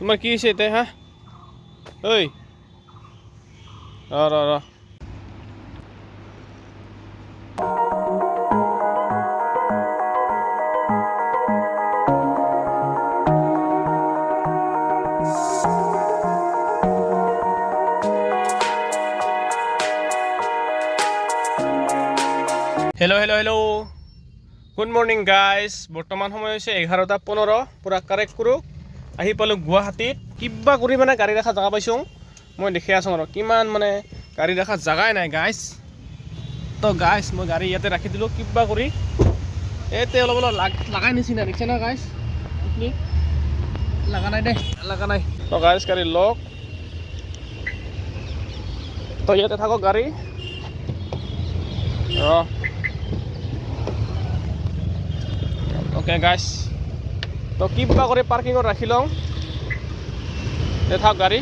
তোমাৰ কি হৈছে এতিয়া হা ঐ ৰ হেল্ল' গুড মৰ্নিং গাইজ। বৰ্তমান সময় হৈছে 11:15 পূৰা কাৰেক্ট কৰোঁ। আহি পালোঁ গুৱাহাটীত। কিবা কৰি মানে গাড়ী ৰখা জেগা পাইছোঁ। মই দেখি আছোঁ আৰু কিমান মানে গাড়ী ৰখা জেগাই নাই গাইজ। তো গাইজ মই গাড়ী ইয়াতে ৰাখি দিলোঁ কিবা কৰি। ইয়াতে অলপ লাগাই নিচিনা দেখিছে না গাইজ? লগা নাই দেই, লগা নাই। তো গাইজ গাড়ী লওক। তো ইয়াতে থাকক গাড়ী। ওকে গাইজ, তো কিবা কৰি পাৰ্কিঙত ৰাখি লওঁ। থাক গাড়ী।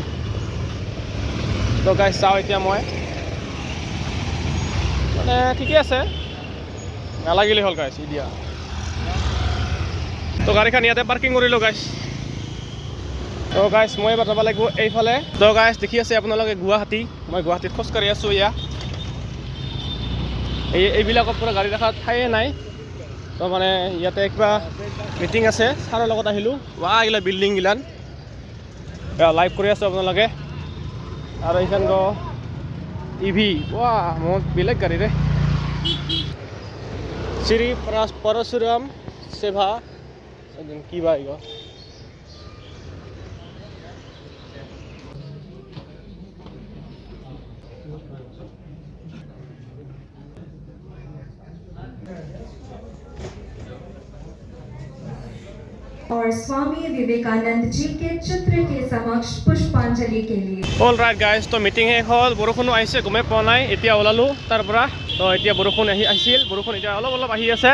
তো গাইজ চাওঁ এতিয়া মই মানে ঠিকে আছে, নালাগিলে হ'ল গাইজ এতিয়া। তো গাড়ীখন ইয়াতে পাৰ্কিং কৰিলোঁ গাইজ। তো গাইজ মই এবাৰ যাব লাগিব এইফালে। তো গাইজ দেখি আছে আপোনালোকে গুৱাহাটী, মই গুৱাহাটীত খোজকাঢ়ি আছোঁ। এইবিলাকত পূৰা গাড়ী ৰখাৰ ঠায়ে নাই। তো মানে ইয়াতে কিবা মিটিং আছে, ছাৰৰ লগত আহিলোঁ। এইগিলা বিল্ডিংগিলান লাইভ কৰি আছোঁ আপোনালোকে। আৰু এইখন ইভি মোৰ বেলেগ গাড়ী ৰে। শ্ৰী পৰশুৰাম সেৱা কিবা और स्वामी विवेकानंद जी के चित्र के समक्ष पुष्पांजलि के लिए। অল ৰাইট গাইজ, তো মিটিং শেষ হ'ল। বৰষুণো আহিছে, গমেই পোৱা নাই। এতিয়া ওলালোঁ তাৰ পৰা। তো এতিয়া বৰষুণ আহিছিল, বৰষুণ এতিয়া অলপ আহি আছে।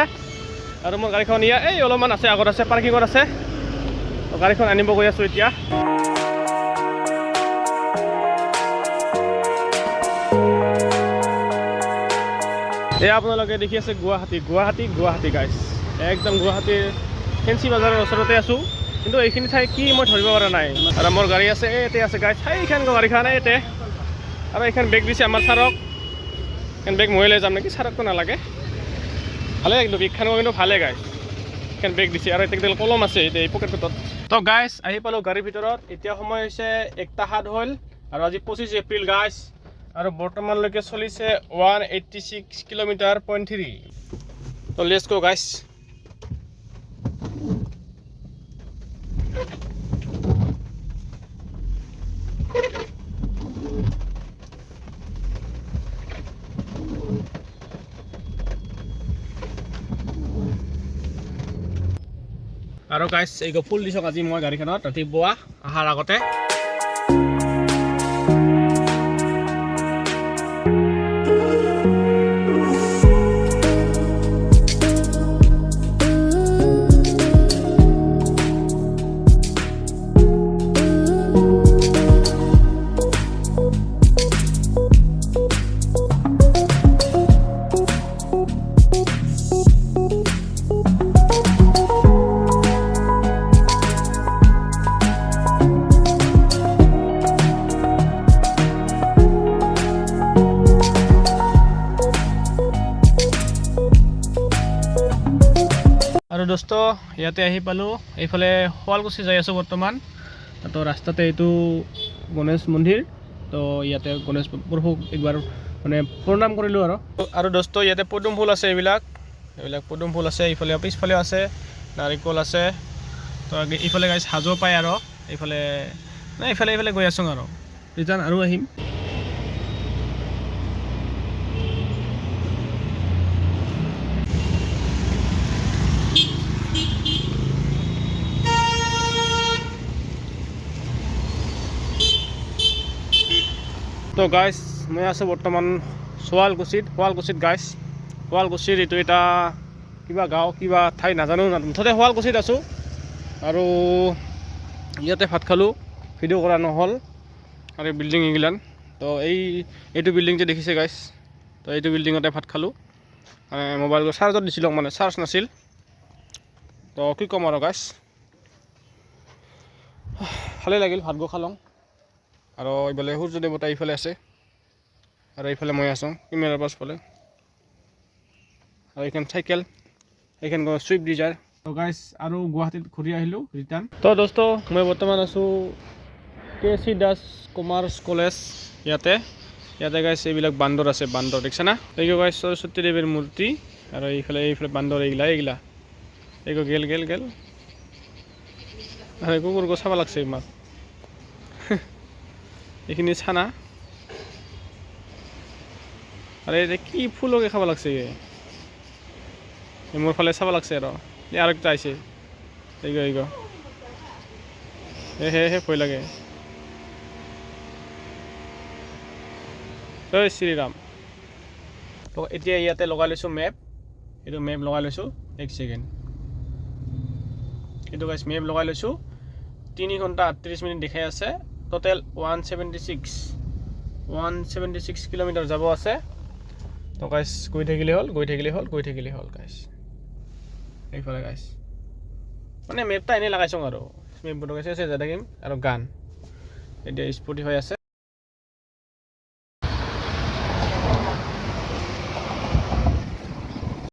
আৰু মোৰ গাড়ীখন এই অলপমান আছে, আগত আছে, পাৰ্কিঙত আছে। তো গাড়ীখন আনিব গৈ আছোঁ এতিয়া। এয়া আপোনালোকে দেখি আছে গুৱাহাটী গাইজ। একদম গুৱাহাটীৰ ফেঞ্চি বজাৰৰ ওচৰতে আছোঁ। কিন্তু এইখিনি ঠাই কি মই ধৰিব পৰা নাই। আৰু মোৰ গাড়ী আছে ইয়াতে আছে গাইজ। এইখন গাড়ীখন ইয়াতে। আৰু এইখন বেগ দিছে আমাৰ ছাৰক। এইখন বেগ মই লৈ যাম নেকি? ছাৰকতো নালাগে, ভালে কিন্তু বেগখন কিন্তু ভালে গাইজ। এইখন বেগ দিছে আৰু এতিয়া কলম আছে এতিয়া এই পকেটত। তো গাইজ আহি পালোঁ গাড়ীৰ ভিতৰত। এতিয়া সময় হৈছে 1:07 হ'ল। আৰু আজি 25 এপ্ৰিল গাইজ। আৰু বৰ্তমানলৈকে চলিছে 186 কিলোমিটাৰ 0.3। তো লেটছ গো গাইজ। আৰু গাইজ এই ফুল দিছক আজি মই গাড়ীখনত ৰাতিপুৱা অহাৰ আগতে। আৰু দোস্ত ইয়াতে আহি পালোঁ। এইফালে শুৱালকুছি যাই আছোঁ বৰ্তমান। তো ৰাস্তাতে এইটো গণেশ মন্দিৰ। তো ইয়াতে গণেশ প্ৰভুক একবাৰ মানে প্ৰণাম কৰিলোঁ আৰু দোস্ত ইয়াতে পদুম ফুল আছে। এইবিলাক পদুম ফুল আছে। এইফালে পিছফালেও আছে, নাৰিকল আছে। তো এইফালে গাইজ হাজো পায় আৰু এইফালে নাই, এইফালে গৈ আছোঁ আৰু ৰিটাৰ্ণ আৰু আহিম। তো গাইজ মই আছোঁ বৰ্তমান শুৱালকুছিত গাইজ। শুৱালকুছিৰ এইটো এটা কিবা গাঁও, কিবা ঠাই নাজানো, মুঠতে শুৱালকুছিত আছোঁ। আৰু ইয়াতে ভাত খালোঁ, ভিডিঅ' কৰা নহ'ল। আৰু বিল্ডিং এইগিলান। তো এইটো বিল্ডিং যে দেখিছে গাইজ, তো এইটো বিল্ডিঙতে ভাত খালোঁ। মোবাইলটো চাৰ্জত দিছিলোঁ, মানে চাৰ্জ নাছিল। তো কি ক'ম আৰু গাইজ, ভালেই লাগিল ভাত গৈ খালোঁ আৰু এইফালে সূৰ্য দেৱতা এইফালে আছে আৰু এইফালে মই আছোঁ কেমেৰাৰ পাছফালে আৰু এইখন চাইকেল এইখন চুইফ্ট ডিজায়াৰ তো গাইজ আৰু গুৱাহাটীত ঘূৰি আহিলোঁ ৰিটাৰ্ণ তো দোস্ত মই বৰ্তমান আছোঁ KC দাস কমাৰ্চ কলেজ ইয়াতে গাইজ এইবিলাক বান্দৰ আছে বান্দৰ দেখিছে না এইগো গাইজ সৰস্বতী দেৱীৰ মূৰ্তি আৰু এইফালে বান্দৰ এইগিলা এইগো গেল আৰু কুকুৰ গো চাব লাগছে ইমান এইখিনি চানা আৰু এতিয়া কি ফুলকে খাব লাগছে মোৰ ফালে চাব লাগছে আৰু একটা আহিছে এইগো হে ভয় লাগে জয় শ্ৰীৰাম তো এতিয়া ইয়াতে লগাই লৈছোঁ মেপ এইটো মেপ লগাই লৈছোঁ এক ছেকেণ্ড এইটো গাইছ মেপ লগাই লৈছোঁ 3 ঘণ্টা 38 মিনিট দেখাই আছে টোটেল 176 কিলোমিটাৰ যাব আছে তো গাইছ গৈ থাকিলে হ'ল গাইছ এইফালে গাইছ মানে মেপটা এনেই লগাইছোঁ আৰু মেপবোৰ গাইছে যাই থাকিম আৰু গান এতিয়া স্পটিফাই আছে